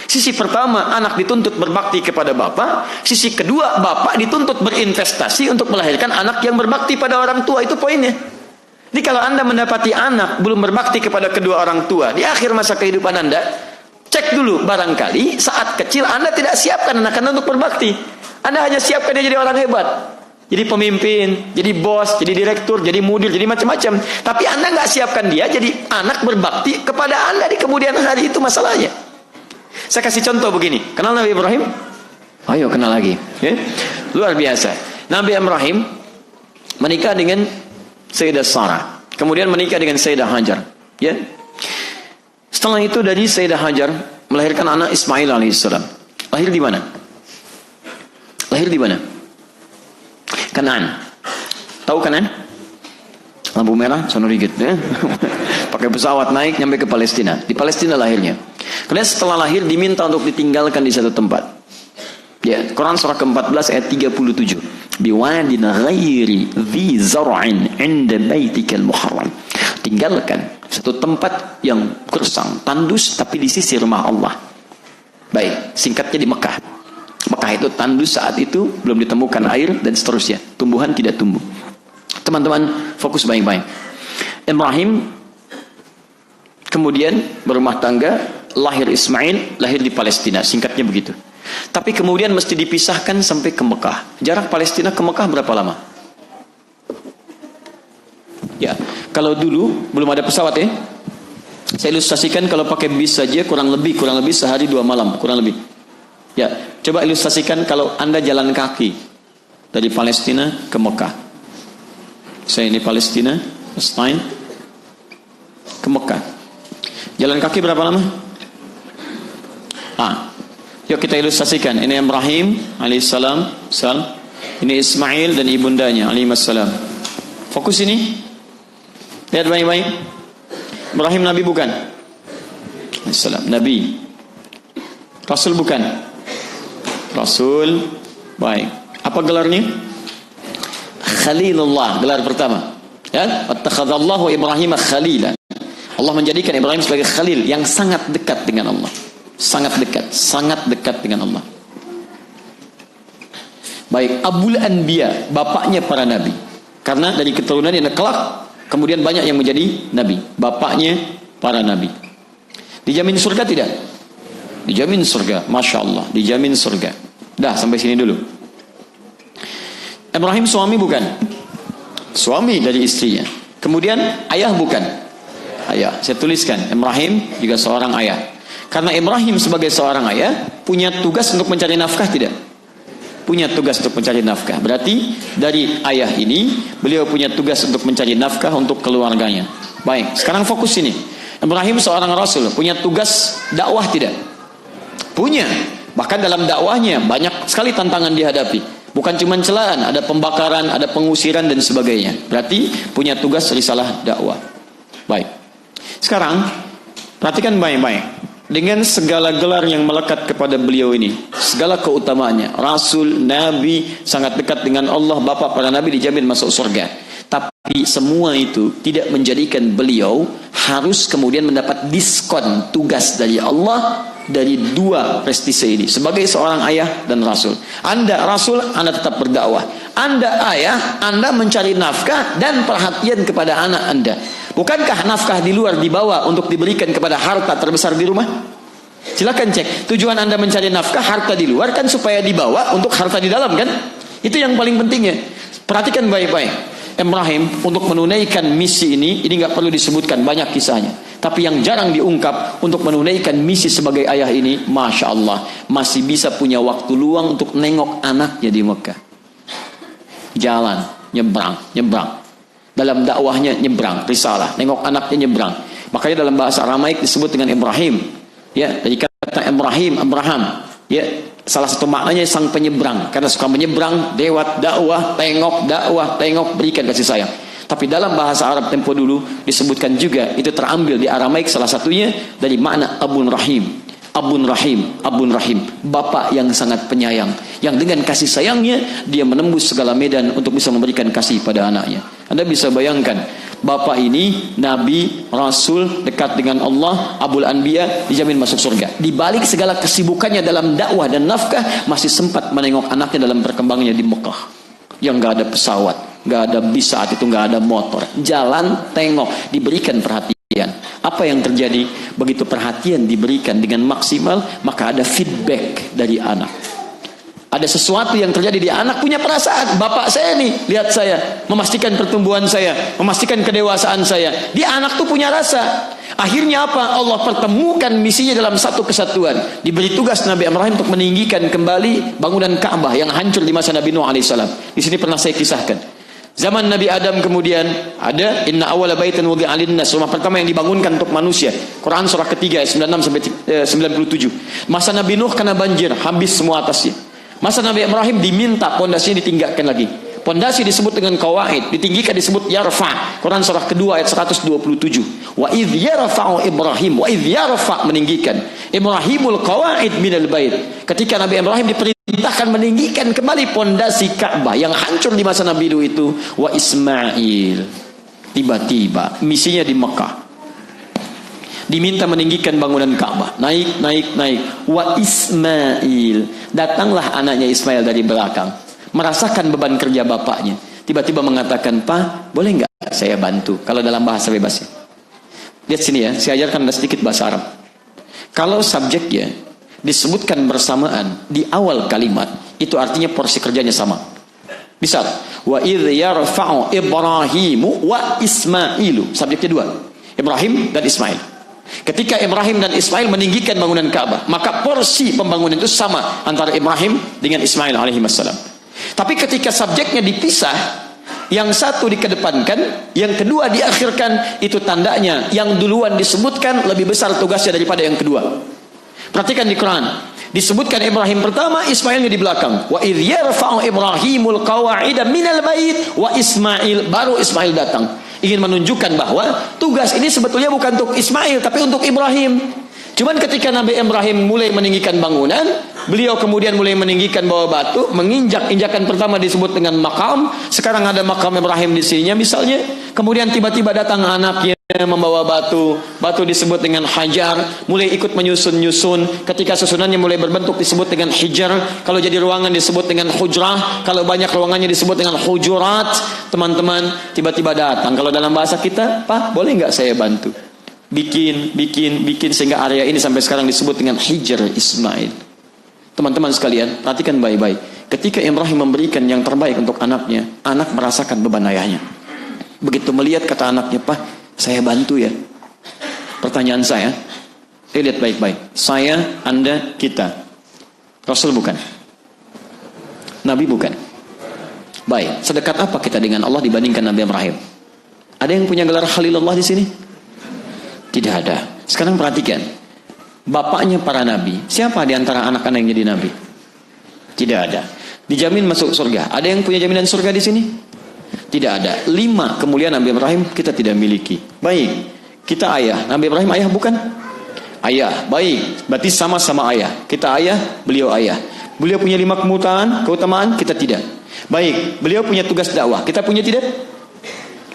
Sisi pertama, anak dituntut berbakti kepada bapak. Sisi kedua, bapak dituntut berinvestasi untuk melahirkan anak yang berbakti pada orang tua. Itu poinnya. Jadi kalau Anda mendapati anak belum berbakti kepada kedua orang tua di akhir masa kehidupan Anda, cek dulu, barangkali saat kecil Anda tidak siapkan anak Anda untuk berbakti. Anda hanya siapkan dia jadi orang hebat, jadi pemimpin, jadi bos, jadi direktur, jadi mudir, jadi macam-macam. Tapi Anda nggak siapkan dia jadi anak berbakti kepada Anda di kemudian hari. Itu masalahnya. Saya kasih contoh begini. Kenal Nabi Ibrahim? Ayo kenal lagi. Luar biasa. Nabi Ibrahim menikah dengan Sayyidah Sarah. Kemudian menikah dengan Sayyidah Hajar. Ya. Setelah itu dari Sayyidah Hajar melahirkan anak Ismail alaihissalam. Lahir di mana? Lahir di mana? Kanaan. Tahu Kanaan? Lampu merah, sono dikit. Ya? Pakai pesawat naik nyampe ke Palestina. Di Palestina lahirnya. Kemudian setelah lahir diminta untuk ditinggalkan di satu tempat. Ya, Quran surah ke-14 ayat 37. Biwadin ghairi dhi zar'in 'inda baitikal muharram. Tinggalkan satu tempat yang gersang, tandus tapi di sisi rumah Allah. Baik, singkatnya di Mekah. Mekah itu tandus saat itu belum ditemukan air dan seterusnya. Tumbuhan tidak tumbuh. Teman-teman fokus baik-baik. Ibrahim kemudian berumah tangga, lahir Ismail, lahir di Palestina. Singkatnya begitu. Tapi kemudian mesti dipisahkan sampai ke Mekah. Jarak Palestina ke Mekah berapa lama? Ya, kalau dulu belum ada pesawat ya. Saya ilustrasikan kalau pakai bis saja kurang lebih sehari 2 malam, kurang lebih. Ya, coba ilustrasikan kalau Anda jalan kaki dari Palestina ke Mekah. Saya ini Palestina, Palestine, ke Mekah. Jalan kaki berapa lama? Yuk kita ilustrasikan. Ini Ibrahim alaihissalam, ini Ismail dan ibundanya alaihissalam. Fokus ini. Lihat baik-baik. Ibrahim Nabi bukan? Alaihissalam Nabi. Rasul bukan? Rasul. Baik. Apa gelarnya? Khalilullah, gelar pertama. Ya, wattakhadallahu Ibrahim khalila. Allah menjadikan Ibrahim sebagai khalil yang sangat dekat dengan Allah. Sangat dekat dengan Allah. Baik, Abul Anbiya, bapaknya para nabi. Karena dari keturunan yang kelak kemudian banyak yang menjadi nabi. Bapaknya para nabi. Dijamin surga tidak? Dijamin surga, Masya Allah, dijamin surga. Dah, sampai sini dulu. Ibrahim suami bukan? Suami dari istrinya. Kemudian ayah bukan? Ayah. Saya tuliskan, Ibrahim juga seorang ayah. Karena Ibrahim sebagai seorang ayah punya tugas untuk mencari nafkah tidak? Punya tugas untuk mencari nafkah. Berarti dari ayah ini beliau punya tugas untuk mencari nafkah untuk keluarganya. Baik, sekarang fokus ini. Ibrahim seorang rasul, punya tugas dakwah tidak? Punya. Bahkan dalam dakwahnya banyak sekali tantangan dihadapi. Bukan cuma celaan, ada pembakaran, ada pengusiran dan sebagainya. Berarti punya tugas risalah dakwah. Baik. Sekarang perhatikan baik-baik. Dengan segala gelar yang melekat kepada beliau ini, segala keutamaannya, Rasul, Nabi, sangat dekat dengan Allah, Bapa para Nabi, dijamin masuk surga. Tapi semua itu tidak menjadikan beliau harus kemudian mendapat diskon tugas dari Allah dari dua prestise ini. Sebagai seorang ayah dan Rasul, Anda Rasul, Anda tetap berdakwah. Anda ayah, Anda mencari nafkah dan perhatian kepada anak Anda. Bukankah nafkah di luar dibawa untuk diberikan kepada harta terbesar di rumah? Silakan cek. Tujuan Anda mencari nafkah, harta di luar kan supaya dibawa untuk harta di dalam kan? Itu yang paling pentingnya. Perhatikan baik-baik. Ibrahim untuk menunaikan misi ini nggak perlu disebutkan, banyak kisahnya. Tapi yang jarang diungkap, untuk menunaikan misi sebagai ayah ini, Masya Allah, masih bisa punya waktu luang untuk nengok anaknya di Mekah. Jalan, nyebrang. Dalam dakwahnya nyebrang, risalah, nengok anaknya nyebrang. Makanya dalam bahasa Aramaik disebut dengan Ibrahim. Ya, dari kata Ibrahim, Abraham. Ya, salah satu maknanya sang penyeberang, karena suka menyeberang, lewat dakwah, tengok, berikan kasih sayang. Tapi dalam bahasa Arab tempo dulu disebutkan juga, itu terambil di Aramaik salah satunya dari makna Abun Rahim. Abun Rahim, bapak yang sangat penyayang, yang dengan kasih sayangnya dia menembus segala medan untuk bisa memberikan kasih pada anaknya. Anda bisa bayangkan, bapak ini Nabi, Rasul, dekat dengan Allah, Abul Anbiya, dijamin masuk surga. Di balik segala kesibukannya dalam dakwah dan nafkah, masih sempat menengok anaknya dalam perkembangannya di Mekah, yang gak ada pesawat, gak ada bis saat itu, gak ada motor, jalan, tengok, diberikan perhatian. Apa yang terjadi? Begitu perhatian diberikan dengan maksimal, maka ada feedback dari anak. Ada sesuatu yang terjadi di anak, punya perasaan. Bapak saya nih, lihat saya, memastikan pertumbuhan saya, memastikan kedewasaan saya. Di anak tuh punya rasa. Akhirnya apa? Allah pertemukan misinya dalam satu kesatuan. Diberi tugas Nabi Ibrahim untuk meninggikan kembali bangunan Ka'bah yang hancur di masa Nabi Nuh alaihissalam. Di sini pernah saya kisahkan. Zaman Nabi Adam kemudian ada inna awwala baitin wudi'a lin-nas, rumah pertama yang dibangunkan untuk manusia. Quran surah ketiga ayat 96 sampai 97. Masa Nabi Nuh kena banjir, habis semua atasnya. Masa Nabi Ibrahim diminta pondasinya ditinggikan lagi. Pondasi disebut dengan qawaid, ditinggikan disebut yarfa. Quran surah kedua ayat 127. Wa idh yarfa'u Ibrahim, wa idh yarfa' meninggikan. Ibrahimul qawaid minal bait. Ketika Nabi Ibrahim diperintahkan meninggikan kembali pondasi Ka'bah yang hancur di masa Nabi Nuh itu, wa Ismail. Tiba-tiba misinya di Mekah. Diminta meninggikan bangunan Ka'bah. Naik. Wa Ismail. Datanglah anaknya Ismail dari belakang. Merasakan beban kerja bapaknya. Tiba-tiba mengatakan, "Pak, boleh nggak saya bantu?" Kalau dalam bahasa bebasnya. Lihat sini ya, saya ajarkan ada sedikit bahasa Arab. Kalau subjeknya disebutkan bersamaan di awal kalimat, itu artinya porsi kerjanya sama. Misal, wa idh yarfa'u Ibrahimu wa Ismailu. Subjeknya dua, Ibrahim dan Ismail. Ketika Ibrahim dan Ismail meninggikan bangunan Ka'bah, maka porsi pembangunan itu sama antara Ibrahim dengan Ismail alaihi wassalam. Tapi ketika subjeknya dipisah, yang satu dikedepankan, yang kedua diakhirkan, itu tandanya yang duluan disebutkan lebih besar tugasnya daripada yang kedua. Perhatikan di Quran. Disebutkan Ibrahim pertama, Ismailnya di belakang. Wa idh yarfa'u Ibrahimul qawa'ida minal bait wa Ismail, baru Ismail datang. Ingin menunjukkan bahwa tugas ini sebetulnya bukan untuk Ismail tapi untuk Ibrahim. Cuman ketika Nabi Ibrahim mulai meninggikan bangunan, beliau kemudian mulai meninggikan bawah batu, menginjak-injakan pertama disebut dengan makam. Sekarang ada makam Ibrahim di sininya misalnya. Kemudian tiba-tiba datang anaknya membawa batu. Batu disebut dengan hajar, mulai ikut menyusun-nyusun. Ketika susunannya mulai berbentuk disebut dengan hijar. Kalau jadi ruangan disebut dengan hujrah. Kalau banyak ruangannya disebut dengan hujurat. Teman-teman, tiba-tiba datang. Kalau dalam bahasa kita, Pak, boleh nggak saya bantu? Bikin sehingga area ini sampai sekarang disebut dengan Hijr Ismail. Teman-teman sekalian, perhatikan baik-baik. Ketika Ibrahim memberikan yang terbaik untuk anaknya, anak merasakan beban ayahnya. Begitu melihat kata anaknya, Pak, saya bantu ya. Pertanyaan saya, lihat baik-baik. Saya, Anda, kita. Rasul bukan? Nabi bukan? Baik, sedekat apa kita dengan Allah dibandingkan Nabi Ibrahim? Ada yang punya gelar Khalilullah di sini? Tidak ada. Sekarang perhatikan. Bapaknya para nabi. Siapa di antara anak-anak yang jadi nabi? Tidak ada. Dijamin masuk surga. Ada yang punya jaminan surga di sini? Tidak ada. 5 kemuliaan Nabi Ibrahim kita tidak miliki. Baik. Kita ayah. Nabi Ibrahim ayah bukan? Ayah. Baik. Berarti sama-sama ayah. Kita ayah, beliau ayah. Beliau punya 5 keutamaan, kita tidak. Baik. Beliau punya tugas dakwah. Kita punya tidak?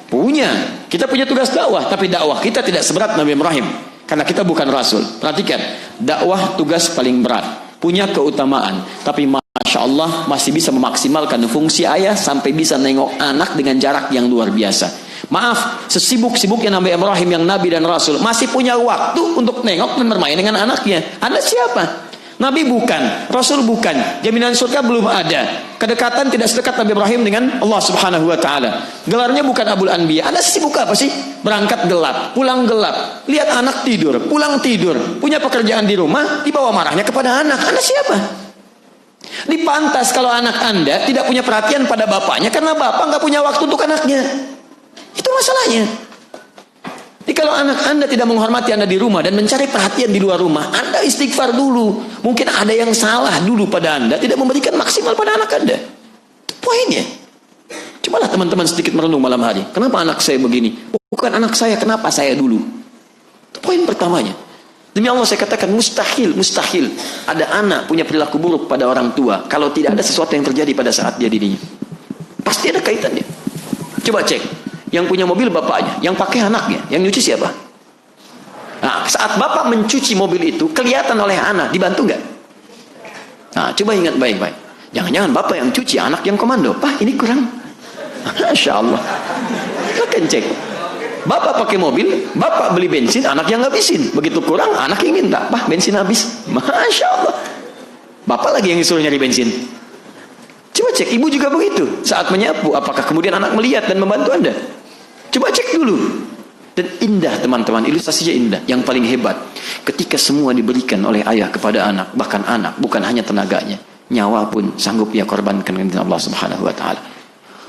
Punya. Kita punya tugas dakwah, tapi dakwah kita tidak seberat Nabi Ibrahim. Karena kita bukan Rasul. Perhatikan, dakwah tugas paling berat. Punya keutamaan. Tapi Masya Allah masih bisa memaksimalkan fungsi ayah sampai bisa nengok anak dengan jarak yang luar biasa. Maaf, sesibuk-sibuknya Nabi Ibrahim yang Nabi dan Rasul masih punya waktu untuk nengok dan bermain dengan anaknya. Anda siapa? Nabi bukan, Rasul bukan, jaminan surga belum ada. Kedekatan tidak sedekat Nabi Ibrahim dengan Allah Subhanahu wa taala. Gelarnya bukan Abul Anbiya. Anda sibuk apa sih? Berangkat gelap, pulang gelap. Lihat anak tidur, pulang tidur. Punya pekerjaan di rumah, dibawa marahnya kepada anak. Anda siapa? Dipantas kalau anak Anda tidak punya perhatian pada bapaknya karena bapak nggak punya waktu untuk anaknya. Itu masalahnya. Jadi kalau anak Anda tidak menghormati Anda di rumah dan mencari perhatian di luar rumah, Anda istighfar dulu. Mungkin ada yang salah dulu pada Anda, tidak memberikan maksimal pada anak Anda. Itu poinnya. Cobalah teman-teman sedikit merenung malam hari. Kenapa anak saya begini? Bukan anak saya, kenapa saya dulu? Itu poin pertamanya. Demi Allah saya katakan mustahil ada anak punya perilaku buruk pada orang tua kalau tidak ada sesuatu yang terjadi pada saat dia dirinya. Pasti ada kaitannya. Coba cek. Yang punya mobil bapaknya, yang pakai anaknya, yang nyuci siapa? Nah, saat bapak mencuci mobil itu, kelihatan oleh anak, dibantu nggak? Nah, coba ingat baik-baik. Jangan-jangan bapak yang cuci, anak yang komando. Pak, ini kurang. Masya Allah. Silahkan cek. Bapak pakai mobil, bapak beli bensin, anak yang ngabisin. Begitu kurang, anak yang minta. Pak, bensin habis. Masya Allah. Bapak lagi yang disuruh nyari bensin. Coba cek, ibu juga begitu. Saat menyapu, apakah kemudian anak melihat dan membantu Anda? Coba cek dulu. Dan indah teman-teman, ilustrasinya indah. Yang paling hebat, ketika semua diberikan oleh ayah kepada anak, bahkan anak bukan hanya tenaganya, nyawa pun sanggup ia korbankan dengan Allah Subhanahu wa taala.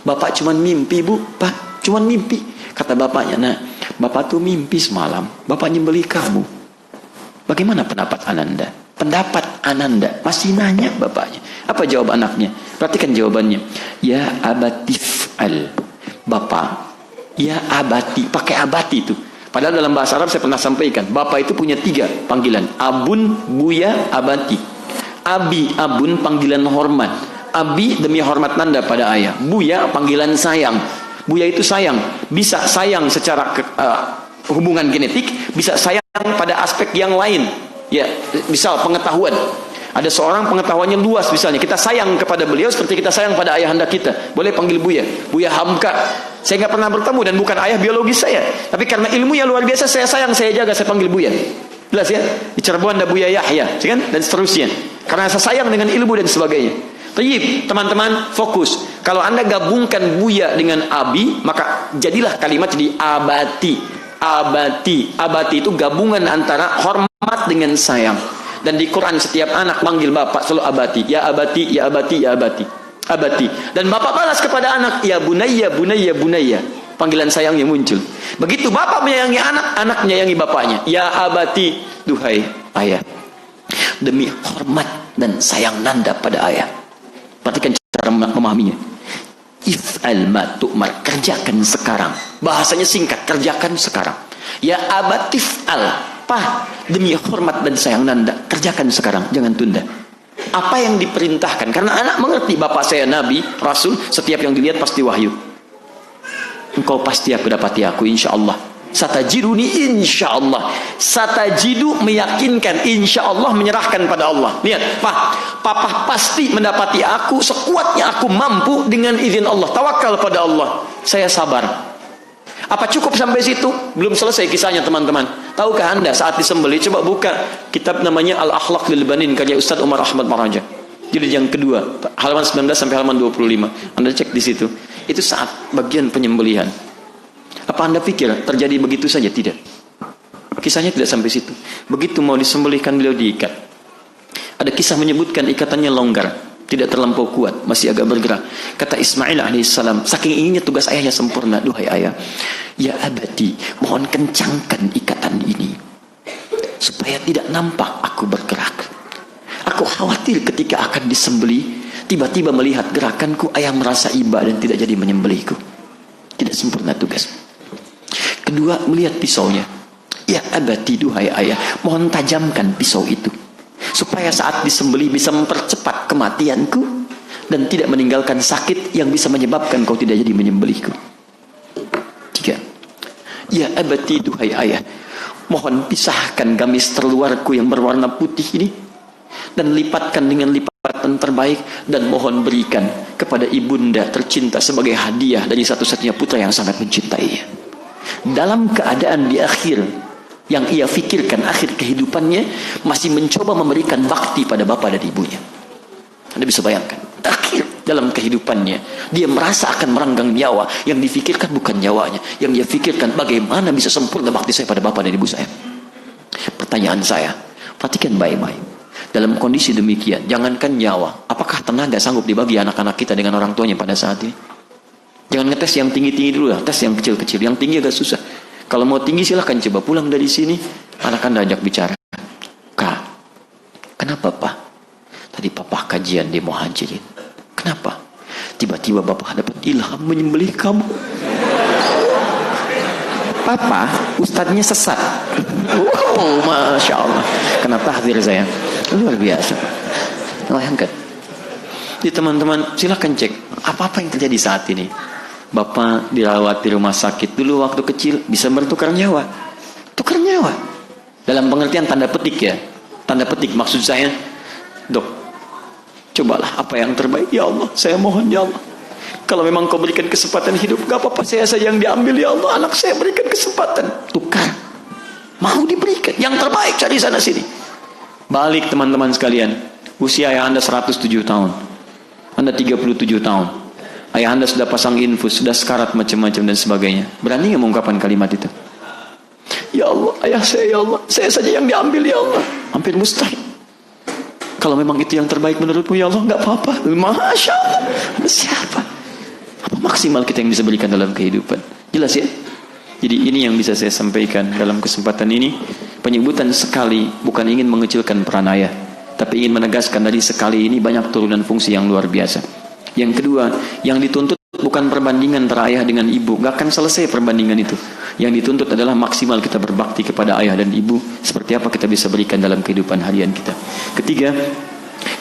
Bapak cuma mimpi, Bu. Pak, cuma mimpi. Kata bapaknya, "Nah, bapak tuh mimpi semalam, bapak nyembeli kamu. Bagaimana pendapat Ananda?" Pendapat Ananda, masih nanya bapaknya. Apa jawab anaknya? Perhatikan jawabannya. Ya abatif al. Bapak, ya abati, pakai abati itu. Padahal dalam bahasa Arab saya pernah sampaikan, bapak itu punya 3 panggilan. Abun, buya, abati. Abi, abun, panggilan hormat. Abi demi hormat nanda pada ayah. Buya, panggilan sayang. Buya itu sayang. Bisa sayang secara hubungan genetik, bisa sayang pada aspek yang lain. Ya, misal pengetahuan. Ada seorang pengetahuannya luas misalnya. Kita sayang kepada beliau seperti kita sayang pada ayahanda kita. Boleh panggil Buya. Buya Hamka. Saya nggak pernah bertemu dan bukan ayah biologis saya. Tapi karena ilmunya luar biasa, saya sayang, saya jaga, saya panggil Buya. Jelas ya? Di Cirebon ada Buya Yahya, kan? Dan seterusnya. Karena saya sayang dengan ilmu dan sebagainya. Tayyib, teman-teman, fokus. Kalau Anda gabungkan Buya dengan Abi, maka jadilah kalimat jadi abati. Abati. Abati itu gabungan antara hormat dengan sayang. Dan di Quran setiap anak manggil bapak selalu abati. Ya abati, ya abati, ya abati. Abati. Dan bapak balas kepada anak, ya bunayya, bunayya, bunayya. Panggilan sayang yang muncul. Begitu bapak menyayangi anak, anak menyayangi bapaknya. Ya abati, duhai ayah. demi hormat dan sayang nanda pada ayah. Perhatikan cara memahaminya. If'al ma tu'mar, kerjakan sekarang. Bahasanya singkat, kerjakan sekarang. Ya abatif'al, pa, demi hormat dan sayang nanda, kerjakan sekarang, jangan tunda. Apa yang diperintahkan, karena anak mengerti bapak saya nabi, rasul, setiap yang dilihat pasti wahyu. Engkau pasti aku dapati aku, insya Allah. Satajiduni insya Allah. Satajidu meyakinkan, insya Allah menyerahkan pada Allah. Lihat, papa pasti mendapati aku sekuatnya aku mampu dengan izin Allah. Tawakal pada Allah. Saya sabar. Apa cukup sampai situ? Belum selesai kisahnya teman-teman. Tahukah anda saat disembelih? Coba buka kitab namanya Al-Akhlaq lil Banin karya Ustaz Umar Ahmad Maraja. Jadi yang kedua, halaman 19 sampai halaman 25. Anda cek di situ. Itu saat bagian penyembelihan. Apa anda pikir terjadi begitu saja? Tidak. Kisahnya tidak sampai situ. Begitu mau disembelihkan beliau diikat. Ada kisah menyebutkan ikatannya longgar, tidak terlampau kuat, masih agak bergerak. Kata Ismail alaihissalam, saking inginnya tugas ayahnya sempurna, duhai ayah, ya abadi, mohon kencangkan ikatan ini supaya tidak nampak aku bergerak. Aku khawatir ketika akan disembelih, tiba-tiba melihat gerakanku, ayah merasa iba dan tidak jadi menyembelihku. Tidak sempurna tugas. Kedua, melihat pisaunya. Ya abadi, duhai ayah, mohon tajamkan pisau itu supaya saat disembelih bisa mempercepat kematianku dan tidak meninggalkan sakit yang bisa menyebabkan kau tidak jadi menyembelihku. Tiga, ya abadi, duhai ayah, mohon pisahkan gamis terluarku yang berwarna putih ini dan lipatkan dengan lipatan terbaik, dan mohon berikan kepada ibunda tercinta sebagai hadiah dari satu-satunya putra yang sangat mencintainya. Dalam keadaan di akhir yang ia fikirkan, akhir kehidupannya, masih mencoba memberikan bakti pada bapak dan ibunya. Anda bisa bayangkan, akhir dalam kehidupannya dia merasa akan merenggang nyawa. Yang difikirkan bukan nyawanya, yang dia fikirkan bagaimana bisa sempurna bakti saya pada bapak dan ibu saya. Pertanyaan saya, perhatikan baik-baik. Dalam kondisi demikian, jangankan nyawa, apakah tenaga sanggup dibagi anak-anak kita dengan orang tuanya pada saat ini? Jangan ngetes yang tinggi-tinggi dulu lah, tes yang kecil-kecil. Yang tinggi agak susah. Kalau mau tinggi silahkan coba pulang dari sini, anak anda ajak bicara. Kak, kenapa pak? Tadi papa kajian di Muhajirin. Kenapa? Tiba-tiba bapak dapat ilham menyembelih kamu. Papa, ustadznya sesat. Oh, masya Allah. Kenapa hadir saya? Luar biasa. Bayangkan. Jadi teman-teman silahkan cek apa-apa yang terjadi saat ini. Bapak dirawat di rumah sakit dulu waktu kecil, bisa bertukar nyawa. Tukar nyawa. Dalam pengertian tanda petik ya. Tanda petik maksud saya, dok, cobalah apa yang terbaik. Ya Allah, saya mohon ya Allah. Kalau memang kau berikan kesempatan hidup, gak apa-apa saya saja yang diambil ya Allah. Anak saya berikan kesempatan. Tukar. Mau diberikan. Yang terbaik cari sana sini. Balik teman-teman sekalian. Usia ayah anda 107 tahun. Anda 37 tahun. Ayah anda sudah pasang infus, sudah sekarat macam-macam dan sebagainya. Berani nggak mengungkapkan kalimat itu? Ya Allah, ayah saya ya Allah, saya saja yang diambil ya Allah. Hampir mustahil. Kalau memang itu yang terbaik menurutmu ya Allah, nggak apa-apa. Masya Allah. Siapa? Apa maksimal kita yang bisa berikan dalam kehidupan? Jelas ya? Jadi ini yang bisa saya sampaikan dalam kesempatan ini. Penyebutan sekali bukan ingin mengecilkan peran ayah, tapi ingin menegaskan dari sekali ini banyak turunan fungsi yang luar biasa. Yang kedua, yang dituntut bukan perbandingan antara ayah dengan ibu. Gak akan selesai perbandingan itu. Yang dituntut adalah maksimal kita berbakti kepada ayah dan ibu. Seperti apa kita bisa berikan dalam kehidupan harian kita. Ketiga,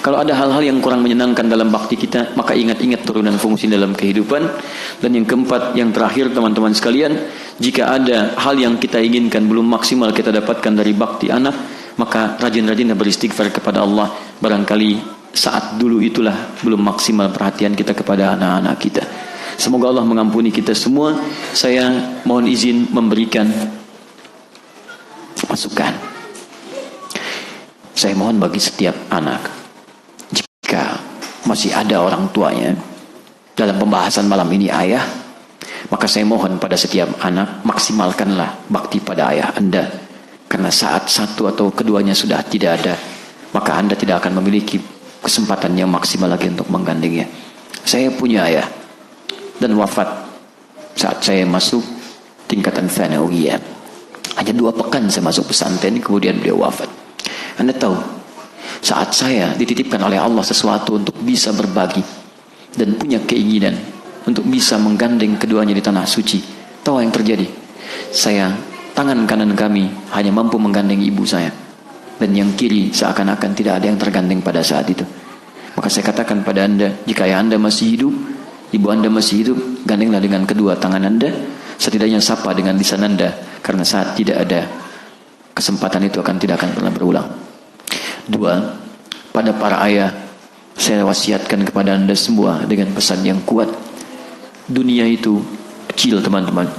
kalau ada hal-hal yang kurang menyenangkan dalam bakti kita, maka ingat-ingat turunan fungsi dalam kehidupan. Dan yang keempat, yang terakhir teman-teman sekalian, jika ada hal yang kita inginkan belum maksimal kita dapatkan dari bakti anak, maka rajin-rajinlah beristighfar kepada Allah. Barangkali saat dulu itulah belum maksimal perhatian kita kepada anak-anak kita. Semoga Allah mengampuni kita semua. Saya mohon izin memberikan masukan. Saya mohon bagi setiap anak, jika masih ada orang tuanya dalam pembahasan malam ini ayah, maka saya mohon pada setiap anak, maksimalkanlah bakti pada ayah anda. Karena saat satu atau keduanya sudah tidak ada, maka anda tidak akan memiliki kesempatan yang maksimal lagi untuk menggandengnya. Saya punya ayah dan wafat saat saya masuk tingkatan tsanawiyah. Hanya 2 pekan saya masuk pesantren, kemudian beliau wafat. Anda tahu, Saat saya dititipkan oleh Allah sesuatu untuk bisa berbagi dan punya keinginan untuk bisa menggandeng keduanya di tanah suci, tahu yang terjadi? Tangan kanan kami hanya mampu menggandeng ibu saya, dan yang kiri seakan-akan tidak ada yang tergandeng pada saat itu. Maka saya katakan pada Anda, jika ayah Anda masih hidup, ibu Anda masih hidup, gandenglah dengan kedua tangan Anda, setidaknya sapa dengan lisan Anda, karena saat tidak ada kesempatan itu tidak akan pernah berulang. 2, pada para ayah, saya wasiatkan kepada Anda semua dengan pesan yang kuat. Dunia itu kecil, teman-teman.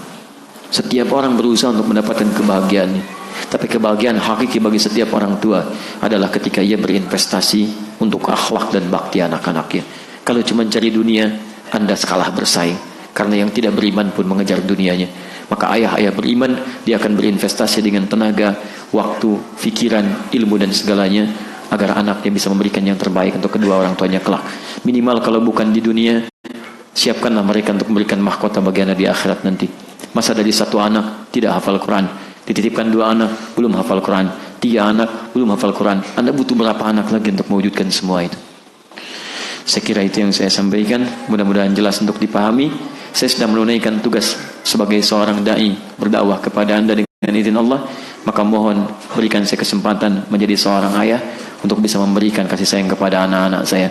Setiap orang berusaha untuk mendapatkan kebahagiaan, tapi kebahagiaan hakiki bagi setiap orang tua adalah ketika ia berinvestasi untuk akhlak dan bakti anak-anaknya. Kalau cuma cari dunia, Anda kalah bersaing, karena yang tidak beriman pun mengejar dunianya. Maka ayah-ayah beriman, dia akan berinvestasi dengan tenaga, waktu, pikiran, ilmu dan segalanya, agar anaknya bisa memberikan yang terbaik untuk kedua orang tuanya kelak. Minimal kalau bukan di dunia, siapkanlah mereka untuk memberikan mahkota bagi Anda di akhirat nanti. Masa dari satu anak tidak hafal Quran, dititipkan 2 anak belum hafal Quran, 3 anak belum hafal Quran, Anda butuh berapa anak lagi untuk mewujudkan semua itu? Saya kira itu yang saya sampaikan, mudah-mudahan jelas untuk dipahami. Saya sedang menunaikan tugas sebagai seorang da'i, berdakwah kepada Anda dengan izin Allah, maka mohon berikan saya kesempatan menjadi seorang ayah untuk bisa memberikan kasih sayang kepada anak-anak saya.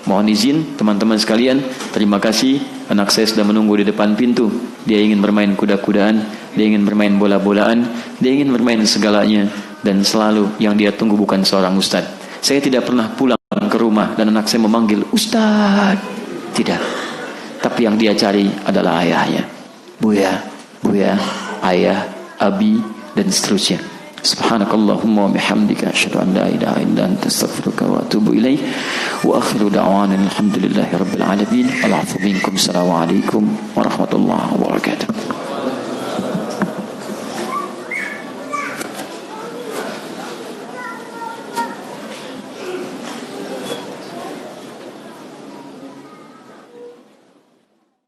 Mohon izin teman-teman sekalian, terima kasih. Anak saya sudah menunggu di depan pintu. Dia ingin bermain kuda-kudaan, dia ingin bermain bola-bolaan, dia ingin bermain segalanya, dan selalu yang dia tunggu bukan seorang ustaz. Saya tidak pernah pulang ke rumah dan anak saya memanggil ustaz, tidak. Tapi yang dia cari adalah ayahnya. Buya, ayah, abi, dan seterusnya. Subhanakallahumma wa bihamdika asyhadu an la ilaha illa anta astaghfiruka wa atubu ilaik. Wa akhiru da'wana alhamdulillahi rabbil alamin. Al-'afwu minkum. Assalamualaikum warahmatullahi wabarakatuh.